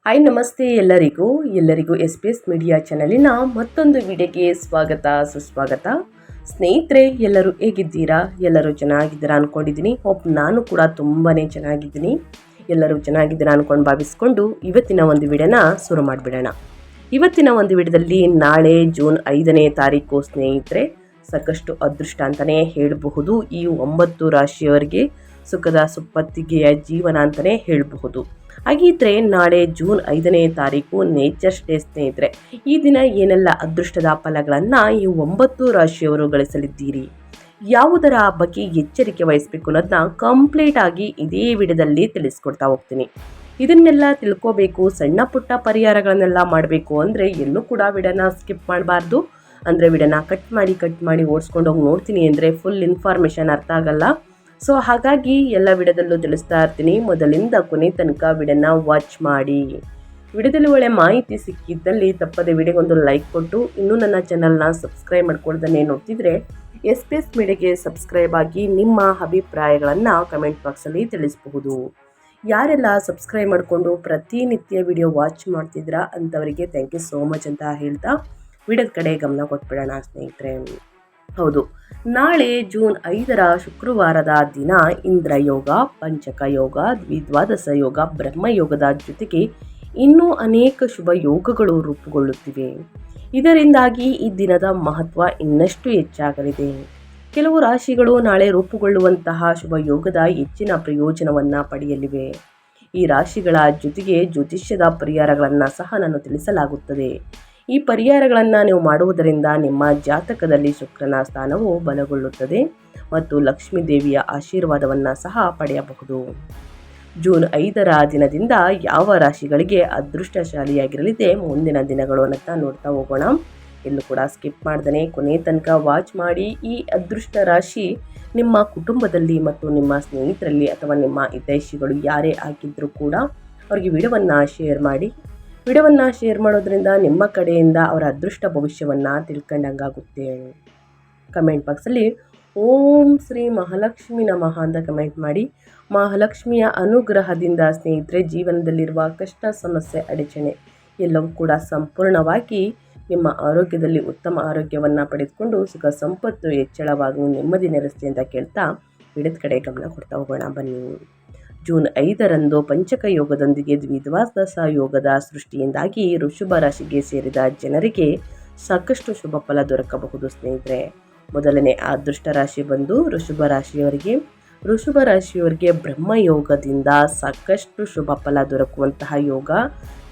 Hi ನಮಸ್ತೆ ಎಲ್ಲರಿಗೂ S P S media ಚಾನಲಿನ ಮತ್ತೊಂದು ವಿಡಿಯೋಗೆ ಸ್ವಾಗತ ಸುಸ್ವಾಗತ. ಸ್ನೇಹಿತರೆ, ಎಲ್ಲರೂ ಹೇಗಿದ್ದೀರಾ? ಎಲ್ಲರೂ ಚೆನ್ನಾಗಿದ್ದೀರಾ ಅಂದ್ಕೊಂಡಿದ್ದೀನಿ. ನಾನು ಕೂಡ ತುಂಬಾ ಚೆನ್ನಾಗಿದ್ದೀನಿ. ಎಲ್ಲರೂ ಚೆನ್ನಾಗಿದ್ದೀರಾ ಅಂದ್ಕೊಂಡು ಭಾವಿಸ್ಕೊಂಡು ಇವತ್ತಿನ ಒಂದು ವಿಡಿಯೋನ ಶುರು ಮಾಡಿಬಿಡೋಣ. ಇವತ್ತಿನ ಒಂದು ವಿಡಿಯೋದಲ್ಲಿ ನಾಳೆ ಜೂನ್ 5ನೇ ತಾರೀಕು ಸ್ನೇಹಿತರೆ ಸಾಕಷ್ಟು ಅದೃಷ್ಟ ಅಂತಲೇ ಹೇಳಬಹುದು. ಈ 9 ರಾಶಿಯವರಿಗೆ ಸುಖದ ಸುಪ್ಪತ್ತಿಗೆಯ ಜೀವನ ಅಂತಲೇ ಹೇಳಬಹುದು. ಹಾಗಿದ್ರೆ ನಾಳೆ ಜೂನ್ 5ನೇ ತಾರೀಕು ನೇಚರ್ಸ್ ಡೇ ಸ್ನೇಹಿತರೆ. ಈ ದಿನ ಏನೆಲ್ಲ ಅದೃಷ್ಟದ ಫಲಗಳನ್ನು ಈ 9 ರಾಶಿಯವರು ಗಳಿಸಲಿದ್ದೀರಿ, ಯಾವುದರ ಬಗ್ಗೆ ಎಚ್ಚರಿಕೆ ವಹಿಸಬೇಕು ಅನ್ನೋದನ್ನ ಕಂಪ್ಲೀಟ್ ಆಗಿ ಇದೇ ವಿಡಿಯೋದಲ್ಲಿ ತಿಳಿಸ್ಕೊಡ್ತಾ ಹೋಗ್ತೀನಿ. ಇದನ್ನೆಲ್ಲ ತಿಳ್ಕೋಬೇಕು, ಸಣ್ಣ ಪುಟ್ಟ ಪರಿಹಾರಗಳನ್ನೆಲ್ಲ ಮಾಡಬೇಕು ಅಂದರೆ ಎಲ್ಲೂ ಕೂಡ ವಿಡಿಯೋನ ಸ್ಕಿಪ್ ಮಾಡಬಾರ್ದು. ಅಂದರೆ ವಿಡಿಯೋನ ಕಟ್ ಮಾಡಿ ಓಡಿಸ್ಕೊಂಡು ಹೋಗಿ ನೋಡ್ತೀನಿ ಅಂದರೆ ಫುಲ್ ಇನ್ಫಾರ್ಮೇಷನ್ ಅರ್ಥ ಆಗಲ್ಲ. ಸೊ ಹಾಗಾಗಿ ಎಲ್ಲ ವಿಡಿಯೋದಲ್ಲೂ ತಿಳಿಸ್ತಾ ಇರ್ತೀನಿ. ಮೊದಲಿಂದ ಕೊನೆ ತನಕ ವಿಡಿಯೋನ ವಾಚ್ ಮಾಡಿ. ವಿಡಿಯೋದಲ್ಲಿ ಒಳ್ಳೆ ಮಾಹಿತಿ ಸಿಕ್ಕಿದ್ದಲ್ಲಿ ತಪ್ಪದೆ ವಿಡಿಯೋಗೊಂದು ಲೈಕ್ ಕೊಟ್ಟು ಇನ್ನೂ ನನ್ನ ಚಾನಲ್ನ ಸಬ್ಸ್ಕ್ರೈಬ್ ಮಾಡ್ಕೊಳ್ದೇ ನೋಡ್ತಿದ್ರೆ ಎಸ್ ಪಿ ಎಸ್ ಮೀಡಿಯಾಗೆ ಸಬ್ಸ್ಕ್ರೈಬ್ ಆಗಿ ನಿಮ್ಮ ಅಭಿಪ್ರಾಯಗಳನ್ನು ಕಮೆಂಟ್ ಬಾಕ್ಸಲ್ಲಿ ತಿಳಿಸಬಹುದು. ಯಾರೆಲ್ಲ ಸಬ್ಸ್ಕ್ರೈಬ್ ಮಾಡಿಕೊಂಡು ಪ್ರತಿನಿತ್ಯ ವಿಡಿಯೋ ವಾಚ್ ಮಾಡ್ತಿದ್ರಾ ಅಂಥವರಿಗೆ ಥ್ಯಾಂಕ್ ಯು ಸೋ ಮಚ್ ಅಂತ ಹೇಳ್ತಾ ವಿಡಿಯೋದ ಕಡೆ ಗಮನ ಕೊಟ್ಬಿಡೋಣ ಸ್ನೇಹಿತರೆ. ಹೌದು, ನಾಳೆ ಜೂನ್ 5ರ ಶುಕ್ರವಾರದ ದಿನ ಇಂದ್ರಯೋಗ, ಪಂಚಕ ಯೋಗ, ದ್ವಿದ್ವಾದಶ ಯೋಗ, ಬ್ರಹ್ಮಯೋಗದ ಜೊತೆಗೆ ಇನ್ನೂ ಅನೇಕ ಶುಭ ಯೋಗಗಳು ರೂಪುಗೊಳ್ಳುತ್ತಿವೆ. ಇದರಿಂದಾಗಿ ಈ ದಿನದ ಮಹತ್ವ ಇನ್ನಷ್ಟು ಹೆಚ್ಚಾಗಲಿದೆ. ಕೆಲವು ರಾಶಿಗಳು ನಾಳೆ ರೂಪುಗೊಳ್ಳುವಂತಹ ಶುಭ ಯೋಗದ ಹೆಚ್ಚಿನ ಪ್ರಯೋಜನವನ್ನು ಪಡೆಯಲಿವೆ. ಈ ರಾಶಿಗಳ ಜೊತೆಗೆ ಜ್ಯೋತಿಷ್ಯದ ಪರಿಹಾರಗಳನ್ನು ಸಹ ನಾನು ತಿಳಿಸಲಾಗುತ್ತದೆ. ಈ ಪರಿಹಾರಗಳನ್ನು ನೀವು ಮಾಡುವುದರಿಂದ ನಿಮ್ಮ ಜಾತಕದಲ್ಲಿ ಶುಕ್ರನ ಸ್ಥಾನವು ಬಲಗೊಳ್ಳುತ್ತದೆ ಮತ್ತು ಲಕ್ಷ್ಮೀ ದೇವಿಯ ಆಶೀರ್ವಾದವನ್ನು ಸಹ ಪಡೆಯಬಹುದು. ಜೂನ್ 5ರ ದಿನದಿಂದ ಯಾವ ರಾಶಿಗಳಿಗೆ ಅದೃಷ್ಟಶಾಲಿಯಾಗಿರಲಿದೆ ಮುಂದಿನ ದಿನಗಳು ಅಂತ ನೋಡ್ತಾ ಹೋಗೋಣ. ಎಲ್ಲೂ ಕೂಡ ಸ್ಕಿಪ್ ಮಾಡ್ದೇ ಕೊನೆ ತನಕ ವಾಚ್ ಮಾಡಿ. ಈ ಅದೃಷ್ಟ ರಾಶಿ ನಿಮ್ಮ ಕುಟುಂಬದಲ್ಲಿ ಮತ್ತು ನಿಮ್ಮ ಸ್ನೇಹಿತರಲ್ಲಿ ಅಥವಾ ನಿಮ್ಮ ಹಿತೈಷಿಗಳು ಯಾರೇ ಆಗಿದ್ದರೂ ಕೂಡ ಅವರಿಗೆ ವಿಡಿಯೋವನ್ನು ಶೇರ್ ಮಾಡಿ. ವಿಡಿಯೋವನ್ನು ಶೇರ್ ಮಾಡೋದ್ರಿಂದ ನಿಮ್ಮ ಕಡೆಯಿಂದ ಅವರ ಅದೃಷ್ಟ ಭವಿಷ್ಯವನ್ನು ತಿಳ್ಕೊಂಡಂಗಾಗುತ್ತೆ. ಕಮೆಂಟ್ ಬಾಕ್ಸಲ್ಲಿ ಓಂ ಶ್ರೀ ಮಹಾಲಕ್ಷ್ಮಿ ನಮಃ ಅಂತ ಕಮೆಂಟ್ ಮಾಡಿ. ಮಹಾಲಕ್ಷ್ಮಿಯ ಅನುಗ್ರಹದಿಂದ ಸ್ನೇಹಿತರೆ ಜೀವನದಲ್ಲಿರುವ ಕಷ್ಟ, ಸಮಸ್ಯೆ, ಅಡಚಣೆ ಎಲ್ಲವೂ ಕೂಡ ಸಂಪೂರ್ಣವಾಗಿ ನಿಮ್ಮ ಆರೋಗ್ಯದಲ್ಲಿ ಉತ್ತಮ ಆರೋಗ್ಯವನ್ನು ಪಡೆದುಕೊಂಡು ಸುಖ ಸಂಪತ್ತು ಹೆಚ್ಚಳವಾಗಿ ನೆಮ್ಮದಿ ನೆಲೆಸಲಿ ಅಂತ ಕೇಳ್ತಾ ವಿಡಿಯೋದ ಕಡೆ ಗಮನ ಕೊಡ್ತಾ ಹೋಗೋಣ ಬನ್ನಿ. ಜೂನ್ 5ರಂದು ಪಂಚಕ ಯೋಗದೊಂದಿಗೆ ದ್ವಿದ್ವಾದಶ ಯೋಗದ ಸೃಷ್ಟಿಯಿಂದಾಗಿ ವೃಷಭ ರಾಶಿಗೆ ಸೇರಿದ ಜನರಿಗೆ ಸಾಕಷ್ಟು ಶುಭ ಫಲ ದೊರಕಬಹುದು ಸ್ನೇಹಿತರೆ. ಮೊದಲನೇ ಅದೃಷ್ಟ ರಾಶಿ ಬಂದು ವೃಷಭ ರಾಶಿಯವರಿಗೆ. ವೃಷಭ ರಾಶಿಯವರಿಗೆ ಬ್ರಹ್ಮಯೋಗದಿಂದ ಸಾಕಷ್ಟು ಶುಭ ಫಲ ದೊರಕುವಂತಹ ಯೋಗ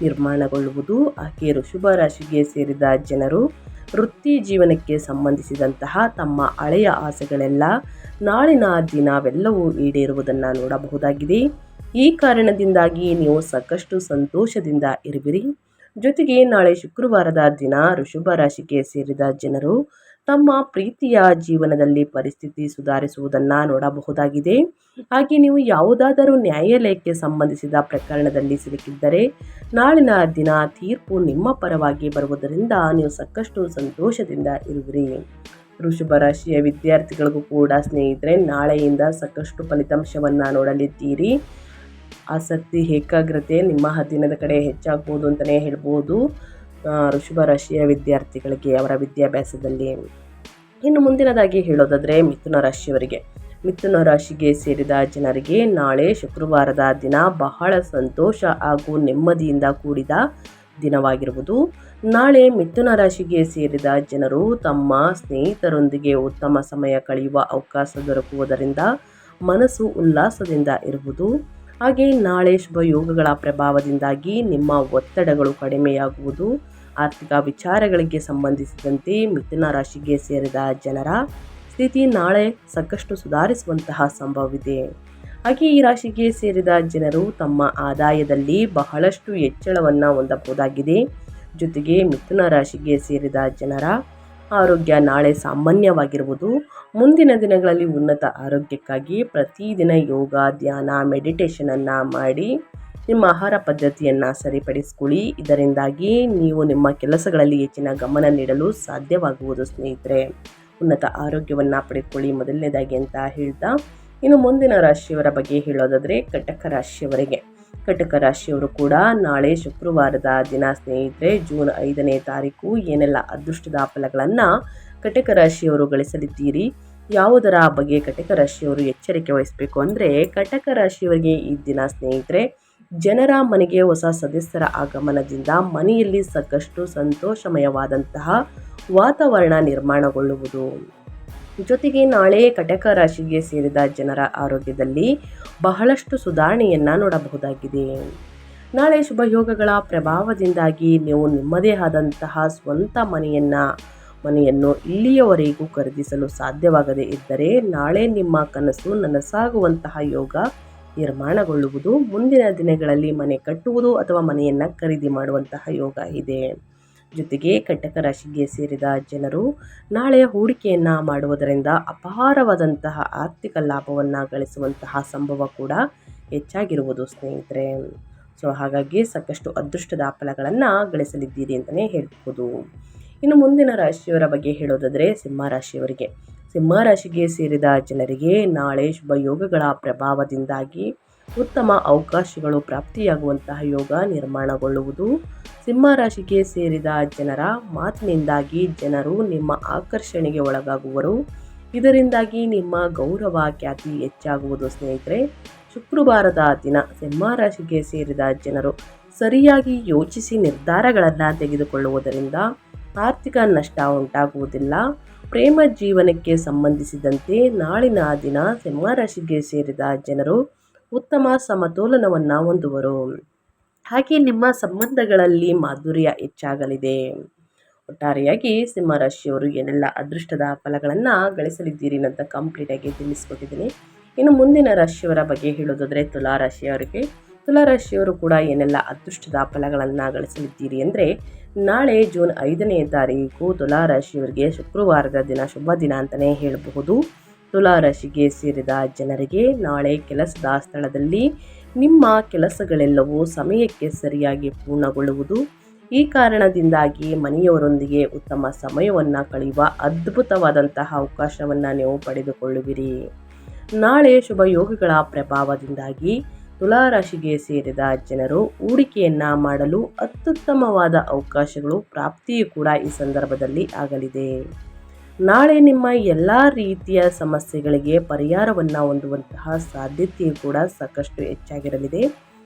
ನಿರ್ಮಾಣಗೊಳ್ಳುವುದು. ಹಾಗೆ ವೃಷಭ ರಾಶಿಗೆ ಸೇರಿದ ಜನರು ವೃತ್ತಿ ಜೀವನಕ್ಕೆ ಸಂಬಂಧಿಸಿದಂತಹ ತಮ್ಮ ಹಳೆಯ ಆಸೆಗಳೆಲ್ಲ ನಾಳಿನ ದಿನವೆಲ್ಲವೂ ಈಡೇರುವುದನ್ನು ನೋಡಬಹುದಾಗಿದೆ. ಈ ಕಾರಣದಿಂದಾಗಿ ನೀವು ಸಾಕಷ್ಟು ಸಂತೋಷದಿಂದ ಇರುವಿರಿ. ಜೊತೆಗೆ ನಾಳೆ ಶುಕ್ರವಾರದ ದಿನ ವೃಷಭ ರಾಶಿಗೆ ಸೇರಿದ ಜನರು ತಮ್ಮ ಪ್ರೀತಿಯ ಜೀವನದಲ್ಲಿ ಪರಿಸ್ಥಿತಿ ಸುಧಾರಿಸುವುದನ್ನು ನೋಡಬಹುದಾಗಿದೆ. ಹಾಗೆ ನೀವು ಯಾವುದಾದರೂ ನ್ಯಾಯಾಲಯಕ್ಕೆ ಸಂಬಂಧಿಸಿದ ಪ್ರಕರಣದಲ್ಲಿ ಸಿಲುಕಿದ್ದರೆ ನಾಳಿನ ದಿನ ತೀರ್ಪು ನಿಮ್ಮ ಪರವಾಗಿ ಬರುವುದರಿಂದ ನೀವು ಸಾಕಷ್ಟು ಸಂತೋಷದಿಂದ ಇರುವಿರಿ. ವೃಷಭ ರಾಶಿಯ ವಿದ್ಯಾರ್ಥಿಗಳಿಗೂ ಕೂಡ ಸ್ನೇಹಿತರೆ ನಾಳೆಯಿಂದ ಸಾಕಷ್ಟು ಫಲಿತಾಂಶವನ್ನು ನೋಡಲಿದ್ದೀರಿ. ಆಸಕ್ತಿ, ಏಕಾಗ್ರತೆ ನಿಮ್ಮ ದಿನದ ಕಡೆ ಹೆಚ್ಚಾಗ್ಬೋದು ಅಂತಲೇ ಹೇಳ್ಬೋದು ವೃಷಭ ರಾಶಿಯ ವಿದ್ಯಾರ್ಥಿಗಳಿಗೆ ಅವರ ವಿದ್ಯಾಭ್ಯಾಸದಲ್ಲಿ. ಇನ್ನು ಮುಂದಿನದಾಗಿ ಹೇಳೋದಾದರೆ ಮಿಥುನ ರಾಶಿಯವರಿಗೆ. ಮಿಥುನ ರಾಶಿಗೆ ಸೇರಿದ ಜನರಿಗೆ ನಾಳೆ ಶುಕ್ರವಾರದ ದಿನ ಬಹಳ ಸಂತೋಷ ಹಾಗೂ ನೆಮ್ಮದಿಯಿಂದ ಕೂಡಿದ ದಿನವಾಗಿರುವುದು. ನಾಳೆ ಮಿಥುನ ರಾಶಿಗೆ ಸೇರಿದ ಜನರು ತಮ್ಮ ಸ್ನೇಹಿತರೊಂದಿಗೆ ಉತ್ತಮ ಸಮಯ ಕಳೆಯುವ ಅವಕಾಶ ದೊರಕುವುದರಿಂದ ಮನಸ್ಸು ಉಲ್ಲಾಸದಿಂದ ಇರುವುದು. ಹಾಗೆ ನಾಳೆ ಶುಭ ಯೋಗಗಳ ಪ್ರಭಾವದಿಂದಾಗಿ ನಿಮ್ಮ ಒತ್ತಡಗಳು ಕಡಿಮೆಯಾಗುವುದು. ಆರ್ಥಿಕ ವಿಚಾರಗಳಿಗೆ ಸಂಬಂಧಿಸಿದಂತೆ ಮಿಥುನ ರಾಶಿಗೆ ಸೇರಿದ ಜನರ ಸ್ಥಿತಿ ನಾಳೆ ಸಾಕಷ್ಟು ಸುಧಾರಿಸುವಂತಹ ಸಂಭವವಿದೆ. ಹಾಗೆ ಈ ರಾಶಿಗೆ ಸೇರಿದ ಜನರು ತಮ್ಮ ಆದಾಯದಲ್ಲಿ ಬಹಳಷ್ಟು ಹೆಚ್ಚಳವನ್ನು ಹೊಂದಬಹುದಾಗಿದೆ. ಜೊತೆಗೆ ಮಿಥುನ ರಾಶಿಗೆ ಸೇರಿದ ಜನರ ಆರೋಗ್ಯ ನಾಳೆ ಸಾಮಾನ್ಯವಾಗಿರುವುದು. ಮುಂದಿನ ದಿನಗಳಲ್ಲಿ ಉನ್ನತ ಆರೋಗ್ಯಕ್ಕಾಗಿ ಪ್ರತಿದಿನ ಯೋಗ, ಧ್ಯಾನ, ಮೆಡಿಟೇಷನನ್ನು ಮಾಡಿ ನಿಮ್ಮ ಆಹಾರ ಪದ್ಧತಿಯನ್ನು ಸರಿಪಡಿಸಿಕೊಳ್ಳಿ. ಇದರಿಂದಾಗಿ ನೀವು ನಿಮ್ಮ ಕೆಲಸಗಳಲ್ಲಿ ಹೆಚ್ಚಿನ ಗಮನ ನೀಡಲು ಸಾಧ್ಯವಾಗುವುದು ಸ್ನೇಹಿತರೆ. ಉನ್ನತ ಆರೋಗ್ಯವನ್ನು ಪಡೆದುಕೊಳ್ಳಿ ಮೊದಲನೇದಾಗಿ ಅಂತ ಹೇಳ್ತಾ ಇನ್ನು ಮುಂದಿನ ರಾಶಿಯವರ ಬಗ್ಗೆ ಹೇಳೋದಾದರೆ ಕಟಕ ರಾಶಿಯವರಿಗೆ. ಕಟಕ ರಾಶಿಯವರು ಕೂಡ ನಾಳೆ ಶುಕ್ರವಾರದ ದಿನ ಸ್ನೇಹಿತರೆ ಜೂನ್ 5ನೇ ತಾರೀಕು ಏನೆಲ್ಲ ಅದೃಷ್ಟದ ಫಲಗಳನ್ನು ಕಟಕ ರಾಶಿಯವರು ಗಳಿಸಲಿದ್ದೀರಿ, ಯಾವುದರ ಬಗ್ಗೆ ಕಟಕ ರಾಶಿಯವರು ಎಚ್ಚರಿಕೆ ವಹಿಸಬೇಕು ಅಂದರೆ, ಕಟಕ ರಾಶಿಯವರಿಗೆ ಈ ದಿನ ಸ್ನೇಹಿತರೆ ಜನರ ಮನೆಗೆ ಹೊಸ ಸದಸ್ಯರ ಆಗಮನದಿಂದ ಮನೆಯಲ್ಲಿ ಸಾಕಷ್ಟು ಸಂತೋಷಮಯವಾದಂತಹ ವಾತಾವರಣ ನಿರ್ಮಾಣಗೊಳ್ಳುವುದು. ಜೊತೆಗೆ ನಾಳೆ ಕಟಕ ರಾಶಿಗೆ ಸೇರಿದ ಜನರ ಆರೋಗ್ಯದಲ್ಲಿ ಬಹಳಷ್ಟು ಸುಧಾರಣೆಯನ್ನು ನೋಡಬಹುದಾಗಿದೆ. ನಾಳೆ ಶುಭ ಯೋಗಗಳ ಪ್ರಭಾವದಿಂದಾಗಿ ನೀವು ನಿಮ್ಮದೇ ಆದಂತಹ ಸ್ವಂತ ಮನೆಯನ್ನು ಇಲ್ಲಿಯವರೆಗೂ ಖರೀದಿಸಲು ಸಾಧ್ಯವಾಗದೇ ಇದ್ದರೆ ನಾಳೆ ನಿಮ್ಮ ಕನಸು ನನಸಾಗುವಂತಹ ಯೋಗ ನಿರ್ಮಾಣಗೊಳ್ಳುವುದು. ಮುಂದಿನ ದಿನಗಳಲ್ಲಿ ಮನೆ ಕಟ್ಟುವುದು ಅಥವಾ ಮನೆಯನ್ನು ಖರೀದಿ ಮಾಡುವಂತಹ ಯೋಗ ಇದೆ. ಜೊತೆಗೆ ಕಟಕ ರಾಶಿಗೆ ಸೇರಿದ ಜನರು ನಾಳೆ ಹೂಡಿಕೆಯನ್ನು ಮಾಡುವುದರಿಂದ ಅಪಾರವಾದಂತಹ ಆರ್ಥಿಕ ಲಾಭವನ್ನು ಗಳಿಸುವಂತಹ ಸಂಭವ ಕೂಡ ಹೆಚ್ಚಾಗಿರುವುದು ಸ್ನೇಹಿತರೆ. ಹಾಗಾಗಿ ಸಾಕಷ್ಟು ಅದೃಷ್ಟದ ಫಲಗಳನ್ನು ಗಳಿಸಲಿದ್ದೀರಿ ಅಂತಲೇ ಹೇಳ್ಬೋದು. ಇನ್ನು ಮುಂದಿನ ರಾಶಿಯವರ ಬಗ್ಗೆ ಹೇಳೋದಾದರೆ ಸಿಂಹರಾಶಿಯವರಿಗೆ. ಸಿಂಹರಾಶಿಗೆ ಸೇರಿದ ಜನರಿಗೆ ನಾಳೆ ಶುಭ ಯೋಗಗಳ ಪ್ರಭಾವದಿಂದಾಗಿ ಉತ್ತಮ ಅವಕಾಶಗಳು ಪ್ರಾಪ್ತಿಯಾಗುವಂತಹ ಯೋಗ ನಿರ್ಮಾಣಗೊಳ್ಳುವುದು. ಸಿಂಹರಾಶಿಗೆ ಸೇರಿದ ಜನರ ಮಾತಿನಿಂದಾಗಿ ಜನರು ನಿಮ್ಮ ಆಕರ್ಷಣೆಗೆ ಒಳಗಾಗುವರು. ಇದರಿಂದಾಗಿ ನಿಮ್ಮ ಗೌರವ ಖ್ಯಾತಿ ಹೆಚ್ಚಾಗುವುದು ಸ್ನೇಹಿತರೆ. ಶುಕ್ರವಾರದ ದಿನ ಸಿಂಹರಾಶಿಗೆ ಸೇರಿದ ಜನರು ಸರಿಯಾಗಿ ಯೋಚಿಸಿ ನಿರ್ಧಾರಗಳನ್ನು ತೆಗೆದುಕೊಳ್ಳುವುದರಿಂದ ಆರ್ಥಿಕ ನಷ್ಟ ಉಂಟಾಗುವುದಿಲ್ಲ. ಪ್ರೇಮ ಜೀವನಕ್ಕೆ ಸಂಬಂಧಿಸಿದಂತೆ ನಾಳಿನ ದಿನ ಸಿಂಹರಾಶಿಗೆ ಸೇರಿದ ಜನರು ಉತ್ತಮ ಸಮತೋಲನವನ್ನು ಹೊಂದುವರು. ಹಾಗೆ ನಿಮ್ಮ ಸಂಬಂಧಗಳಲ್ಲಿ ಮಾಧುರ್ಯ ಹೆಚ್ಚಾಗಲಿದೆ. ಒಟ್ಟಾರೆಯಾಗಿ ಸಿಂಹರಾಶಿಯವರು ಏನೆಲ್ಲ ಅದೃಷ್ಟದ ಫಲಗಳನ್ನು ಗಳಿಸಲಿದ್ದೀರಿ ಅಂತ ಕಂಪ್ಲೀಟಾಗಿ ತಿಳಿಸ್ಕೊಟ್ಟಿದ್ದೀನಿ. ಇನ್ನು ಮುಂದಿನ ರಾಶಿಯವರ ಬಗ್ಗೆ ಹೇಳೋದಾದರೆ ತುಲಾರಾಶಿಯವರಿಗೆ. ತುಲಾರಾಶಿಯವರು ಕೂಡ ಏನೆಲ್ಲ ಅದೃಷ್ಟದ ಫಲಗಳನ್ನು ಗಳಿಸಲಿದ್ದೀರಿ ಅಂದರೆ, ನಾಳೆ ಜೂನ್ 5ನೇ ತಾರೀಕು ತುಲಾರಾಶಿಯವರಿಗೆ ಶುಕ್ರವಾರದ ದಿನ ಶುಭ ದಿನ ಅಂತಲೇ ಹೇಳಬಹುದು. ತುಲಾರಾಶಿಗೆ ಸೇರಿದ ಜನರಿಗೆ ನಾಳೆ ಕೆಲಸದ ಸ್ಥಳದಲ್ಲಿ ನಿಮ್ಮ ಕೆಲಸಗಳೆಲ್ಲವೂ ಸಮಯಕ್ಕೆ ಸರಿಯಾಗಿ ಪೂರ್ಣಗೊಳ್ಳುವುದು. ಈ ಕಾರಣದಿಂದಾಗಿ ಮನೆಯವರೊಂದಿಗೆ ಉತ್ತಮ ಸಮಯವನ್ನು ಕಳೆಯುವ ಅದ್ಭುತವಾದಂತಹ ಅವಕಾಶವನ್ನು ನೀವು ಪಡೆದುಕೊಳ್ಳುವಿರಿ. ನಾಳೆ ಶುಭ ಯೋಗಗಳ ಪ್ರಭಾವದಿಂದಾಗಿ ತುಲಾರಾಶಿಗೆ ಸೇರಿದ ಜನರು ಹೂಡಿಕೆಯನ್ನು ಮಾಡಲು ಅತ್ಯುತ್ತಮವಾದ ಅವಕಾಶಗಳು ಪ್ರಾಪ್ತಿಯೂ ಕೂಡ ಈ ಸಂದರ್ಭದಲ್ಲಿ ಆಗಲಿದೆ. ನಾಳೆ ನಿಮ್ಮ ಎಲ್ಲ ರೀತಿಯ ಸಮಸ್ಯೆಗಳಿಗೆ ಪರಿಹಾರವನ್ನು ಹೊಂದುವಂತಹ ಸಾಧ್ಯತೆಯೂ ಕೂಡ ಸಾಕಷ್ಟು ಹೆಚ್ಚಾಗಿರಲಿದೆ.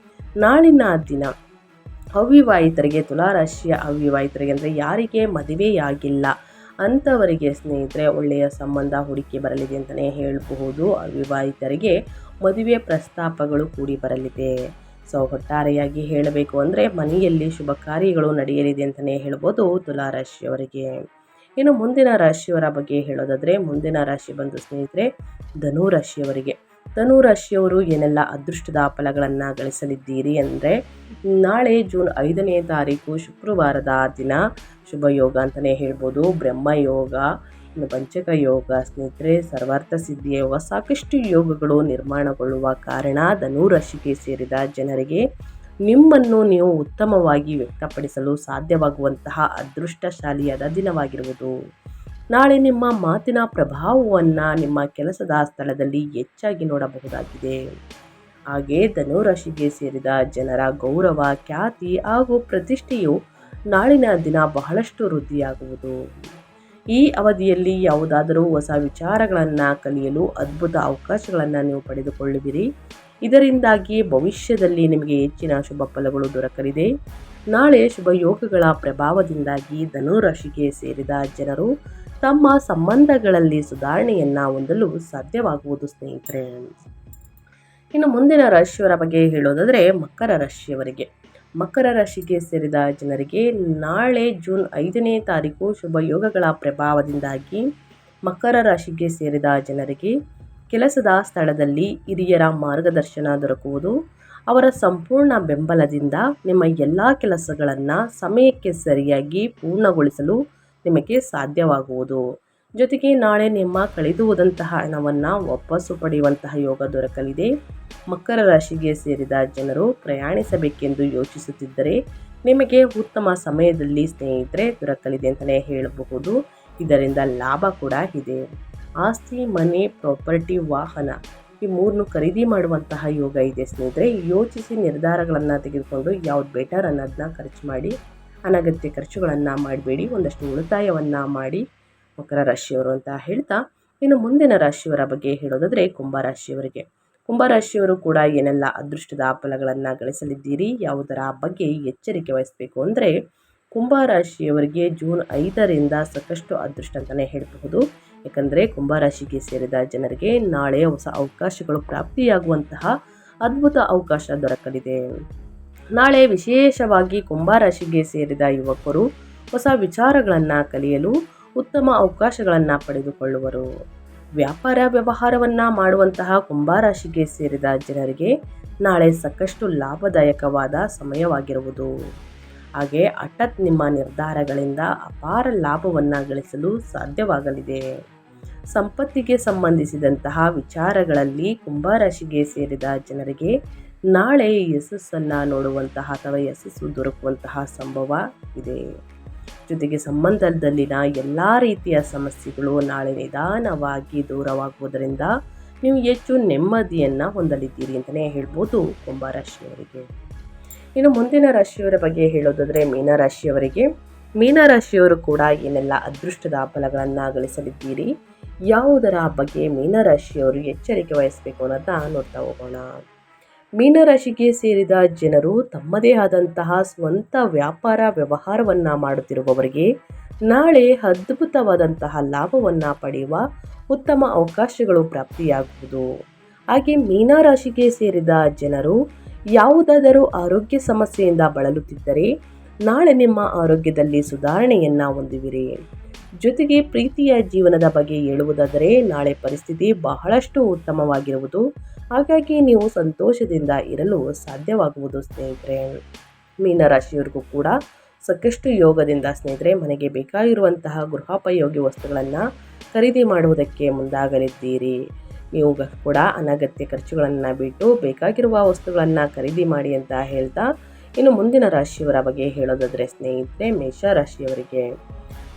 ನಾಳಿನ ದಿನ ಅವಿವಾಹಿತರಿಗೆ, ತುಲಾರಾಶಿಯ ಅವಿವಾಹಿತರಿಗೆ ಅಂದರೆ ಯಾರಿಗೆ ಮದುವೆಯಾಗಿಲ್ಲ ಅಂಥವರಿಗೆ ಸ್ನೇಹಿತರೆ ಒಳ್ಳೆಯ ಸಂಬಂಧ ಹುಡುಕಿ ಬರಲಿದೆ ಅಂತಲೇ ಹೇಳಬಹುದು. ಅವಿವಾಹಿತರಿಗೆ ಮದುವೆ ಪ್ರಸ್ತಾಪಗಳು ಕೂಡಿ ಬರಲಿದೆ. ಒಟ್ಟಾರೆಯಾಗಿ ಹೇಳಬೇಕು ಅಂದರೆ ಮನೆಯಲ್ಲಿ ಶುಭ ಕಾರ್ಯಗಳು ನಡೆಯಲಿದೆ ಅಂತಲೇ ಹೇಳ್ಬೋದು ತುಲಾರಾಶಿಯವರಿಗೆ. ಇನ್ನು ಮುಂದಿನ ರಾಶಿಯವರ ಬಗ್ಗೆ ಹೇಳೋದಾದರೆ, ಮುಂದಿನ ರಾಶಿ ಬಂದು ಸ್ನೇಹಿತರೆ ಧನುರಾಶಿಯವರಿಗೆ. ಧನುರಾಶಿಯವರು ಏನೆಲ್ಲ ಅದೃಷ್ಟದ ಫಲಗಳನ್ನು ಗಳಿಸಲಿದ್ದೀರಿ ಅಂದರೆ, ನಾಳೆ ಜೂನ್ 5ನೇ ತಾರೀಕು ಶುಕ್ರವಾರದ ದಿನ ಶುಭ ಯೋಗ ಅಂತಲೇ ಹೇಳ್ಬೋದು. ಬ್ರಹ್ಮಯೋಗ, ಇನ್ನು ಪಂಚಕ ಯೋಗ ಸ್ನೇಹಿತರೆ, ಸರ್ವಾರ್ಥ ಸಿದ್ಧಿ ಯೋಗ, ಸಾಕಷ್ಟು ಯೋಗಗಳು ನಿರ್ಮಾಣಗೊಳ್ಳುವ ಕಾರಣ ಧನುರಾಶಿಗೆ ಸೇರಿದ ಜನರಿಗೆ ನಿಮ್ಮನ್ನು ನೀವು ಉತ್ತಮವಾಗಿ ವ್ಯಕ್ತಪಡಿಸಲು ಸಾಧ್ಯವಾಗುವಂತಹ ಅದೃಷ್ಟಶಾಲಿಯಾದ ದಿನವಾಗಿರುವುದು. ನಾಳೆ ನಿಮ್ಮ ಮಾತಿನ ಪ್ರಭಾವವನ್ನು ನಿಮ್ಮ ಕೆಲಸದ ಸ್ಥಳದಲ್ಲಿ ಹೆಚ್ಚಾಗಿ ನೋಡಬಹುದಾಗಿದೆ. ಹಾಗೆ ಧನುರಾಶಿಗೆ ಸೇರಿದ ಜನರ ಗೌರವ, ಖ್ಯಾತಿ ಹಾಗೂ ಪ್ರತಿಷ್ಠೆಯು ನಾಳಿನ ದಿನ ಬಹಳಷ್ಟು ವೃದ್ಧಿಯಾಗುವುದು. ಈ ಅವಧಿಯಲ್ಲಿ ಯಾವುದಾದರೂ ಹೊಸ ವಿಚಾರಗಳನ್ನು ಕಲಿಯಲು ಅದ್ಭುತ ಅವಕಾಶಗಳನ್ನು ನೀವು ಪಡೆದುಕೊಳ್ಳುವಿರಿ. ಇದರಿಂದಾಗಿ ಭವಿಷ್ಯದಲ್ಲಿ ನಿಮಗೆ ಹೆಚ್ಚಿನ ಶುಭ ಫಲಗಳು ದೊರಕಲಿದೆ. ನಾಳೆ ಶುಭ ಯೋಗಗಳ ಪ್ರಭಾವದಿಂದಾಗಿ ಧನುರಾಶಿಗೆ ಸೇರಿದ ಜನರು ತಮ್ಮ ಸಂಬಂಧಗಳಲ್ಲಿ ಸುಧಾರಣೆಯನ್ನು ಹೊಂದಲು ಸಾಧ್ಯವಾಗುವುದು ಸ್ನೇಹಿತರೆ. ಇನ್ನು ಮುಂದಿನ ರಾಶಿಯವರ ಬಗ್ಗೆ ಹೇಳೋದಾದರೆ ಮಕರ ರಾಶಿಯವರಿಗೆ. ಮಕರ ರಾಶಿಗೆ ಸೇರಿದ ಜನರಿಗೆ ನಾಳೆ ಜೂನ್ 5ನೇ ತಾರೀಕು ಶುಭ ಯೋಗಗಳ ಪ್ರಭಾವದಿಂದಾಗಿ ಮಕರ ರಾಶಿಗೆ ಸೇರಿದ ಜನರಿಗೆ ಕೆಲಸದ ಸ್ಥಳದಲ್ಲಿ ಹಿರಿಯರ ಮಾರ್ಗದರ್ಶನ ದೊರಕುವುದು. ಅವರ ಸಂಪೂರ್ಣ ಬೆಂಬಲದಿಂದ ನಿಮ್ಮ ಎಲ್ಲ ಕೆಲಸಗಳನ್ನು ಸಮಯಕ್ಕೆ ಸರಿಯಾಗಿ ಪೂರ್ಣಗೊಳಿಸಲು ನಿಮಗೆ ಸಾಧ್ಯವಾಗುವುದು. ಜೊತೆಗೆ ನಾಳೆ ನಿಮ್ಮ ಕಳೆದುಹೋದಂತಹ ಹಣವನ್ನು ವಾಪಸ್ಸು ಪಡೆಯುವಂತಹ ಯೋಗ ದೊರಕಲಿದೆ. ಮಕರ ರಾಶಿಗೆ ಸೇರಿದ ಜನರು ಪ್ರಯಾಣಿಸಬೇಕೆಂದು ಯೋಚಿಸುತ್ತಿದ್ದರೆ ನಿಮಗೆ ಉತ್ತಮ ಸಮಯದಲ್ಲಿ ಸ್ನೇಹಿತರೆ ದೊರಕಲಿದೆ ಅಂತಲೇ ಹೇಳಬಹುದು. ಇದರಿಂದ ಲಾಭ ಕೂಡ ಇದೆ. ಆಸ್ತಿ, ಮನೆ, ಪ್ರಾಪರ್ಟಿ, ವಾಹನ ಈ ಮೂರನ್ನು ಖರೀದಿ ಮಾಡುವಂತಹ ಯೋಗ ಇದೆ ಸ್ನೇಹಿತರೆ. ಯೋಚಿಸಿ ನಿರ್ಧಾರಗಳನ್ನು ತೆಗೆದುಕೊಂಡು ಯಾವ್ದು ಬೆಟರ್ ಅನ್ನೋದನ್ನ ಖರ್ಚು ಮಾಡಿ, ಅನಗತ್ಯ ಖರ್ಚುಗಳನ್ನು ಮಾಡಬೇಡಿ. ಒಂದಷ್ಟು ಉಳಿತಾಯವನ್ನು ಮಾಡಿ ಮಕರ ರಾಶಿಯವರು ಅಂತ ಹೇಳ್ತಾ, ಇನ್ನು ಮುಂದಿನ ರಾಶಿಯವರ ಬಗ್ಗೆ ಹೇಳೋದಾದರೆ ಕುಂಭರಾಶಿಯವರಿಗೆ. ಕುಂಭರಾಶಿಯವರು ಕೂಡ ಏನೆಲ್ಲ ಅದೃಷ್ಟದ ಫಲಗಳನ್ನು ಗಳಿಸಲಿದ್ದೀರಿ, ಯಾವುದರ ಬಗ್ಗೆ ಎಚ್ಚರಿಕೆ ವಹಿಸಬೇಕು ಅಂದರೆ, ಕುಂಭರಾಶಿಯವರಿಗೆ ಜೂನ್ 5ರಿಂದ ಸಾಕಷ್ಟು ಅದೃಷ್ಟ ಅಂತಲೇ ಹೇಳಬಹುದು. ಯಾಕಂದರೆ ಕುಂಭರಾಶಿಗೆ ಸೇರಿದ ಜನರಿಗೆ ನಾಳೆ ಹೊಸ ಅವಕಾಶಗಳು ಪ್ರಾಪ್ತಿಯಾಗುವಂತಹ ಅದ್ಭುತ ಅವಕಾಶ ದೊರಕಲಿದೆ. ನಾಳೆ ವಿಶೇಷವಾಗಿ ಕುಂಭರಾಶಿಗೆ ಸೇರಿದ ಯುವಕರು ಹೊಸ ವಿಚಾರಗಳನ್ನು ಕಲಿಯಲು ಉತ್ತಮ ಅವಕಾಶಗಳನ್ನು ಪಡೆದುಕೊಳ್ಳುವರು. ವ್ಯಾಪಾರ ವ್ಯವಹಾರವನ್ನು ಮಾಡುವಂತಹ ಕುಂಭರಾಶಿಗೆ ಸೇರಿದ ಜನರಿಗೆ ನಾಳೆ ಸಾಕಷ್ಟು ಲಾಭದಾಯಕವಾದ ಸಮಯವಾಗಿರುವುದು. ಹಾಗೆ ಹಠಾತ್ ನಿಮ್ಮ ನಿರ್ಧಾರಗಳಿಂದ ಅಪಾರ ಲಾಭವನ್ನು ಗಳಿಸಲು ಸಾಧ್ಯವಾಗಲಿದೆ. ಸಂಪತ್ತಿಗೆ ಸಂಬಂಧಿಸಿದಂತಹ ವಿಚಾರಗಳಲ್ಲಿ ಕುಂಭರಾಶಿಗೆ ಸೇರಿದ ಜನರಿಗೆ ನಾಳೆ ಯಶಸ್ಸನ್ನು ನೋಡುವಂತಹ ಅಥವಾ ಯಶಸ್ಸು ದೊರಕುವಂತಹ ಸಂಭವ ಇದೆ. ಜೊತೆಗೆ ಸಂಬಂಧದಲ್ಲಿನ ಎಲ್ಲ ರೀತಿಯ ಸಮಸ್ಯೆಗಳು ನಾಳೆ ನಿಧಾನವಾಗಿ ದೂರವಾಗುವುದರಿಂದ ನೀವು ಹೆಚ್ಚು ನೆಮ್ಮದಿಯನ್ನು ಹೊಂದಲಿದ್ದೀರಿ ಅಂತಲೇ ಹೇಳ್ಬೋದು ಕುಂಭರಾಶಿಯವರಿಗೆ. ಇನ್ನು ಮುಂದಿನ ರಾಶಿಯವರ ಬಗ್ಗೆ ಹೇಳೋದಾದರೆ ಮೀನರಾಶಿಯವರಿಗೆ. ಮೀನರಾಶಿಯವರು ಕೂಡ ಏನೆಲ್ಲ ಅದೃಷ್ಟದ ಫಲಗಳನ್ನು ಗಳಿಸಲಿದ್ದೀರಿ, ಯಾವುದರ ಬಗ್ಗೆ ಮೀನರಾಶಿಯವರು ಎಚ್ಚರಿಕೆ ವಹಿಸಬೇಕು ಅನ್ನೋದನ್ನ ನೋಡ್ತಾ ಹೋಗೋಣ. ಮೀನರಾಶಿಗೆ ಸೇರಿದ ಜನರು ತಮ್ಮದೇ ಆದಂತಹ ಸ್ವಂತ ವ್ಯಾಪಾರ ವ್ಯವಹಾರವನ್ನು ಮಾಡುತ್ತಿರುವವರಿಗೆ ನಾಳೆ ಅದ್ಭುತವಾದಂತಹ ಲಾಭವನ್ನು ಪಡೆಯುವ ಉತ್ತಮ ಅವಕಾಶಗಳು ಪ್ರಾಪ್ತಿಯಾಗುವುದು. ಹಾಗೆ ಮೀನರಾಶಿಗೆ ಸೇರಿದ ಜನರು ಯಾವುದಾದರೂ ಆರೋಗ್ಯ ಸಮಸ್ಯೆಯಿಂದ ಬಳಲುತ್ತಿದ್ದರೆ ನಾಳೆ ನಿಮ್ಮ ಆರೋಗ್ಯದಲ್ಲಿ ಸುಧಾರಣೆಯನ್ನು ಹೊಂದುವಿರಿ. ಜೊತೆಗೆ ಪ್ರೀತಿಯ ಜೀವನದ ಬಗ್ಗೆ ಹೇಳುವುದಾದರೆ ನಾಳೆ ಪರಿಸ್ಥಿತಿ ಬಹಳಷ್ಟು ಉತ್ತಮವಾಗಿರುವುದು. ಹಾಗಾಗಿ ನೀವು ಸಂತೋಷದಿಂದ ಇರಲು ಸಾಧ್ಯವಾಗುವುದು ಸ್ನೇಹಿತರೆ. ಮೀನರಾಶಿಯವರಿಗೂ ಕೂಡ ಸಾಕಷ್ಟು ಯೋಗದಿಂದ ಸ್ನೇಹಿತರೆ ಮನೆಗೆ ಬೇಕಾಗಿರುವಂತಹ ಗೃಹೋಪಯೋಗಿ ವಸ್ತುಗಳನ್ನು ಖರೀದಿ ಮಾಡುವುದಕ್ಕೆ ಮುಂದಾಗಲಿದ್ದೀರಿ. ನೀವು ಕೂಡ ಅನಗತ್ಯ ಖರ್ಚುಗಳನ್ನು ಬಿಟ್ಟು ಬೇಕಾಗಿರುವ ವಸ್ತುಗಳನ್ನು ಖರೀದಿ ಮಾಡಿ ಅಂತ ಹೇಳ್ತಾ, ಇನ್ನು ಮುಂದಿನ ರಾಶಿಯವರ ಬಗ್ಗೆ ಹೇಳೋದಾದರೆ ಸ್ನೇಹಿತರೆ ಮೇಷರಾಶಿಯವರಿಗೆ.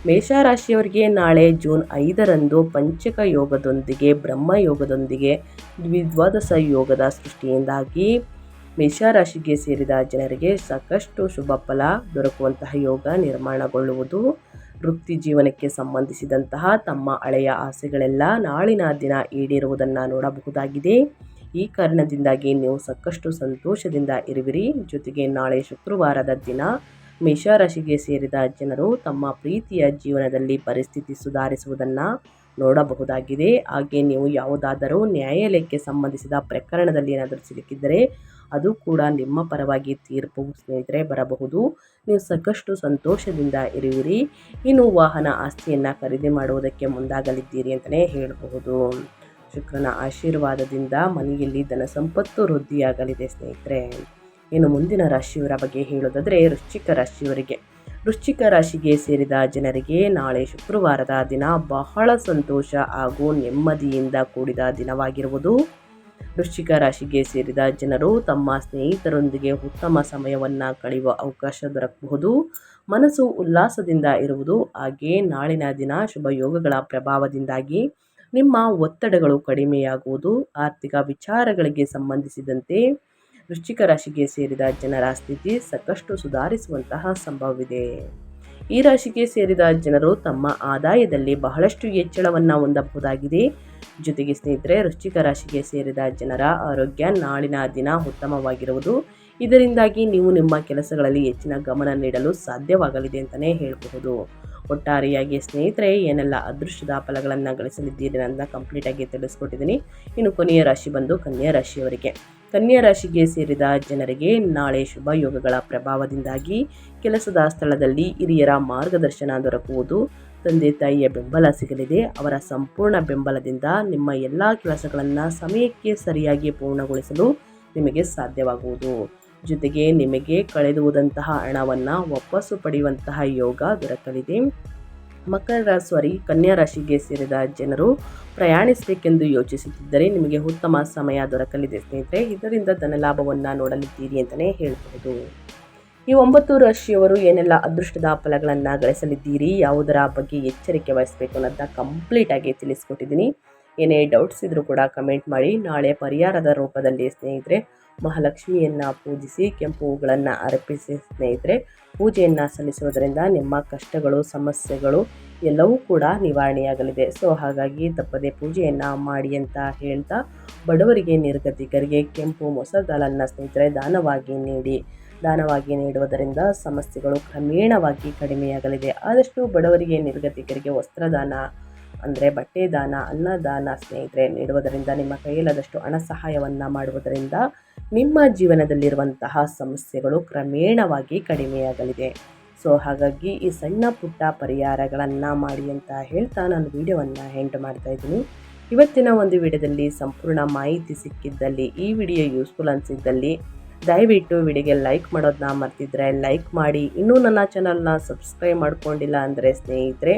ಮೇಷರಾಶಿಯವರಿಗೆ ನಾಳೆ ಜೂನ್ 5ರಂದು ಪಂಚಕ ಯೋಗದೊಂದಿಗೆ ಬ್ರಹ್ಮ ಯೋಗದೊಂದಿಗೆ ದ್ವಿದ್ವಾದಶ ಯೋಗದ ಸೃಷ್ಟಿಯಿಂದಾಗಿ ಮೇಷರಾಶಿಗೆ ಸೇರಿದ ಜನರಿಗೆ ಸಾಕಷ್ಟು ಶುಭ ಫಲ ದೊರಕುವಂತಹ ಯೋಗ ನಿರ್ಮಾಣಗೊಳ್ಳುವುದು. ವೃತ್ತಿ ಜೀವನಕ್ಕೆ ಸಂಬಂಧಿಸಿದಂತಹ ತಮ್ಮ ಹಳೆಯ ಆಸೆಗಳೆಲ್ಲ ನಾಳಿನ ದಿನ ಈಡೇರುವುದನ್ನು ನೋಡಬಹುದಾಗಿದೆ. ಈ ಕಾರಣದಿಂದಾಗಿ ನೀವು ಸಾಕಷ್ಟು ಸಂತೋಷದಿಂದ ಇರುವಿರಿ. ಜೊತೆಗೆ ನಾಳೆ ಶುಕ್ರವಾರದ ದಿನ ಮೇಷರಾಶಿಗೆ ಸೇರಿದ ಜನರು ತಮ್ಮ ಪ್ರೀತಿಯ ಜೀವನದಲ್ಲಿ ಪರಿಸ್ಥಿತಿ ಸುಧಾರಿಸುವುದನ್ನು ನೋಡಬಹುದಾಗಿದೆ. ಹಾಗೆ ನೀವು ಯಾವುದಾದರೂ ನ್ಯಾಯಾಲಯಕ್ಕೆ ಸಂಬಂಧಿಸಿದ ಪ್ರಕರಣದಲ್ಲಿ ಏನಾದರೂ ಸಿಲುಕಿದ್ದರೆ ಅದು ಕೂಡ ನಿಮ್ಮ ಪರವಾಗಿ ತೀರ್ಪು ಸ್ನೇಹಿತರೆ ಬರಬಹುದು. ನೀವು ಸಾಕಷ್ಟು ಸಂತೋಷದಿಂದ ಇರುವಿರಿ. ಇನ್ನು ವಾಹನ ಆಸ್ತಿಯನ್ನು ಖರೀದಿ ಮಾಡುವುದಕ್ಕೆ ಮುಂದಾಗಲಿದ್ದೀರಿ ಅಂತಲೇ ಹೇಳಬಹುದು. ಶುಕ್ರನ ಆಶೀರ್ವಾದದಿಂದ ಮನೆಯಲ್ಲಿ ಧನ ಸಂಪತ್ತು ವೃದ್ಧಿಯಾಗಲಿದೆ ಸ್ನೇಹಿತರೆ. ಇನ್ನು ಮುಂದಿನ ರಾಶಿಯವರ ಬಗ್ಗೆ ಹೇಳೋದಾದರೆ ವೃಶ್ಚಿಕ ರಾಶಿಯವರಿಗೆ. ವೃಶ್ಚಿಕ ರಾಶಿಗೆ ಸೇರಿದ ಜನರಿಗೆ ನಾಳೆ ಶುಕ್ರವಾರದ ದಿನ ಬಹಳ ಸಂತೋಷ ಹಾಗೂ ನೆಮ್ಮದಿಯಿಂದ ಕೂಡಿದ ದಿನವಾಗಿರುವುದು. ವೃಶ್ಚಿಕ ರಾಶಿಗೆ ಸೇರಿದ ಜನರು ತಮ್ಮ ಸ್ನೇಹಿತರೊಂದಿಗೆ ಉತ್ತಮ ಸಮಯವನ್ನು ಕಳೆಯುವ ಅವಕಾಶ ದೊರಕಬಹುದು. ಮನಸ್ಸು ಉಲ್ಲಾಸದಿಂದ ಇರುವುದು. ಹಾಗೆ ನಾಳಿನ ದಿನ ಶುಭ ಯೋಗಗಳ ಪ್ರಭಾವದಿಂದಾಗಿ ನಿಮ್ಮ ಒತ್ತಡಗಳು ಕಡಿಮೆಯಾಗುವುದು. ಆರ್ಥಿಕ ವಿಚಾರಗಳಿಗೆ ಸಂಬಂಧಿಸಿದಂತೆ ವೃಶ್ಚಿಕ ರಾಶಿಗೆ ಸೇರಿದ ಜನರ ಸ್ಥಿತಿ ಸಾಕಷ್ಟು ಸುಧಾರಿಸುವಂತಹ ಸಂಭವವಿದೆ. ಈ ರಾಶಿಗೆ ಸೇರಿದ ಜನರು ತಮ್ಮ ಆದಾಯದಲ್ಲಿ ಬಹಳಷ್ಟು ಹೆಚ್ಚಳವನ್ನು ಹೊಂದಬಹುದಾಗಿದೆ. ಜೊತೆಗೆ ಸ್ನೇಹಿತರೆ ವೃಶ್ಚಿಕ ರಾಶಿಗೆ ಸೇರಿದ ಜನರ ಆರೋಗ್ಯ ನಾಳಿನ ದಿನ ಉತ್ತಮವಾಗಿರುವುದು. ಇದರಿಂದಾಗಿ ನೀವು ನಿಮ್ಮ ಕೆಲಸಗಳಲ್ಲಿ ಹೆಚ್ಚಿನ ಗಮನ ನೀಡಲು ಸಾಧ್ಯವಾಗಲಿದೆ ಅಂತಲೇ ಹೇಳಬಹುದು. ಒಟ್ಟಾರೆಯಾಗಿ ಸ್ನೇಹಿತರೆ ಏನೆಲ್ಲ ಅದೃಷ್ಟದ ಫಲಗಳನ್ನು ಗಳಿಸಲಿದ್ದೀರಿ ಅಂತ ಕಂಪ್ಲೀಟಾಗಿ ತಿಳಿಸ್ಕೊಟ್ಟಿದ್ದೀನಿ. ಇನ್ನು ಕೊನೆಯ ರಾಶಿ ಬಂದು ಕನ್ಯಾ ರಾಶಿಯವರಿಗೆ. ಕನ್ಯಾ ರಾಶಿಗೆ ಸೇರಿದ ಜನರಿಗೆ ನಾಳೆ ಶುಭ ಯೋಗಗಳ ಪ್ರಭಾವದಿಂದಾಗಿ ಕೆಲಸದ ಸ್ಥಳದಲ್ಲಿ ಹಿರಿಯರ ಮಾರ್ಗದರ್ಶನ ದೊರಕುವುದು. ತಂದೆ ತಾಯಿಯ ಬೆಂಬಲ ಸಿಗಲಿದೆ. ಅವರ ಸಂಪೂರ್ಣ ಬೆಂಬಲದಿಂದ ನಿಮ್ಮ ಎಲ್ಲ ಕೆಲಸಗಳನ್ನು ಸಮಯಕ್ಕೆ ಸರಿಯಾಗಿ ಪೂರ್ಣಗೊಳಿಸಲು ನಿಮಗೆ ಸಾಧ್ಯವಾಗುವುದು. ಜೊತೆಗೆ ನಿಮಗೆ ಕಳೆದುವುದಂತಹ ಹಣವನ್ನು ವಾಪಸ್ಸು ಪಡೆಯುವಂತಹ ಯೋಗ ದೊರಕಲಿದೆ. ಕನ್ಯಾ ರಾಶಿಗೆ ಸೇರಿದ ಜನರು ಪ್ರಯಾಣಿಸಬೇಕೆಂದು ಯೋಚಿಸುತ್ತಿದ್ದರೆ ನಿಮಗೆ ಉತ್ತಮ ಸಮಯ ದೊರಕಲಿದೆ ಸ್ನೇಹಿತರೆ. ಇದರಿಂದ ಧನಲಾಭವನ್ನು ನೋಡಲಿದ್ದೀರಿ ಅಂತಲೇ ಹೇಳಬಹುದು. ಈ 9 ರಾಶಿಯವರು ಏನೆಲ್ಲ ಅದೃಷ್ಟದ ಫಲಗಳನ್ನು ಗಳಿಸಲಿದ್ದೀರಿ, ಯಾವುದರ ಬಗ್ಗೆ ಎಚ್ಚರಿಕೆ ವಹಿಸಬೇಕು ಅನ್ನೋದನ್ನ ಕಂಪ್ಲೀಟಾಗಿ ತಿಳಿಸ್ಕೊಟ್ಟಿದ್ದೀನಿ. ಏನೇ ಡೌಟ್ಸ್ ಇದ್ದರೂ ಕೂಡ ಕಮೆಂಟ್ ಮಾಡಿ. ನಾಳೆ ಪರಿಹಾರದ ರೂಪದಲ್ಲಿ ಸ್ನೇಹಿತರೆ ಮಹಾಲಕ್ಷ್ಮಿಯನ್ನು ಪೂಜಿಸಿ ಕೆಂಪು ಹೂಗಳನ್ನು ಅರ್ಪಿಸಿ ಸ್ನೇಹಿತರೆ ಪೂಜೆಯನ್ನು ಸಲ್ಲಿಸುವುದರಿಂದ ನಿಮ್ಮ ಕಷ್ಟಗಳು ಸಮಸ್ಯೆಗಳು ಎಲ್ಲವೂ ಕೂಡ ನಿವಾರಣೆಯಾಗಲಿದೆ. ಸೊ ಹಾಗಾಗಿ ತಪ್ಪದೆ ಪೂಜೆಯನ್ನು ಮಾಡಿ ಅಂತ ಹೇಳ್ತಾ, ಬಡವರಿಗೆ ನಿರ್ಗತಿಕರಿಗೆ ಕೆಂಪು ಮೊಸರು ದಾಲನ್ನು ಸ್ನೇಹಿತರೆ ದಾನವಾಗಿ ನೀಡುವುದರಿಂದ ಸಮಸ್ಯೆಗಳು ಕ್ರಮೇಣವಾಗಿ ಕಡಿಮೆಯಾಗಲಿದೆ. ಆದಷ್ಟು ಬಡವರಿಗೆ ನಿರ್ಗತಿಕರಿಗೆ ವಸ್ತ್ರದಾನ ಅಂದರೆ ಬಟ್ಟೆ ದಾನ, ಅನ್ನದಾನ ಸ್ನೇಹಿತರೆ ನೀಡುವುದರಿಂದ, ನಿಮ್ಮ ಕೈಯಲ್ಲಾದಷ್ಟು ಹಣ ಸಹಾಯವನ್ನು ಮಾಡುವುದರಿಂದ ನಿಮ್ಮ ಜೀವನದಲ್ಲಿರುವಂತಹ ಸಮಸ್ಯೆಗಳು ಕ್ರಮೇಣವಾಗಿ ಕಡಿಮೆಯಾಗಲಿದೆ. ಸೊ ಹಾಗಾಗಿ ಈ ಸಣ್ಣ ಪುಟ್ಟ ಪರಿಹಾರಗಳನ್ನು ಮಾಡಿ ಅಂತ ಹೇಳ್ತಾ ನಾನು ವಿಡಿಯೋವನ್ನು ಎಂಡ್ ಮಾಡ್ತಾ ಇದ್ದೀನಿ. ಇವತ್ತಿನ ಒಂದು ವಿಡಿಯೋದಲ್ಲಿ ಸಂಪೂರ್ಣ ಮಾಹಿತಿ ಸಿಕ್ಕಿದ್ದಲ್ಲಿ, ಈ ವಿಡಿಯೋ ಯೂಸ್ಫುಲ್ ಅನಿಸಿದ್ದಲ್ಲಿ ದಯವಿಟ್ಟು ವಿಡಿಯೋಗೆ ಲೈಕ್ ಮಾಡೋದನ್ನ ಮರ್ತಿದ್ರೆ ಲೈಕ್ ಮಾಡಿ. ಇನ್ನೂ ನನ್ನ ಚಾನಲ್ನ ಸಬ್ಸ್ಕ್ರೈಬ್ ಮಾಡ್ಕೊಂಡಿಲ್ಲ ಅಂದರೆ ಸ್ನೇಹಿತರೆ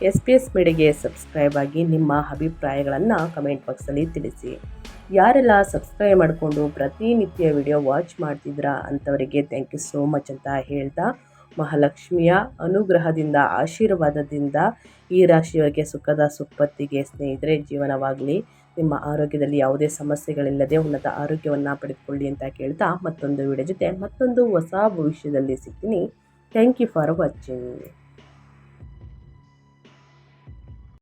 SPS ಮೀಡಿಯಾಗೆ ಸಬ್ಸ್ಕ್ರೈಬ್ ಆಗಿ ನಿಮ್ಮ ಅಭಿಪ್ರಾಯಗಳನ್ನು ಕಮೆಂಟ್ ಬಾಕ್ಸಲ್ಲಿ ತಿಳಿಸಿ. ಯಾರೆಲ್ಲ ಸಬ್ಸ್ಕ್ರೈಬ್ ಮಾಡಿಕೊಂಡು ಪ್ರತಿನಿತ್ಯ ವಿಡಿಯೋ ವಾಚ್ ಮಾಡ್ತಿದ್ರಾ ಅಂಥವರಿಗೆ ಥ್ಯಾಂಕ್ ಯು ಸೋ ಮಚ್ ಅಂತ ಹೇಳ್ತಾ, ಮಹಾಲಕ್ಷ್ಮಿಯ ಅನುಗ್ರಹದಿಂದ ಆಶೀರ್ವಾದದಿಂದ ಈ ರಾಶಿಯವರಿಗೆ ಸುಖದ ಸುಪ್ಪತ್ತಿಗೆ ಸ್ನೇಹಿತರೆ ಜೀವನವಾಗಲಿ. ನಿಮ್ಮ ಆರೋಗ್ಯದಲ್ಲಿ ಯಾವುದೇ ಸಮಸ್ಯೆಗಳಿಲ್ಲದೆ ಉನ್ನತ ಆರೋಗ್ಯವನ್ನು ಪಡೆದುಕೊಳ್ಳಿ ಅಂತ ಕೇಳ್ತಾ, ಮತ್ತೊಂದು ವಿಡಿಯೋ ಜೊತೆ ಮತ್ತೊಂದು ಹೊಸ ಭವಿಷ್ಯದಲ್ಲಿ ಸಿಗ್ತೀನಿ. Thank you for watching.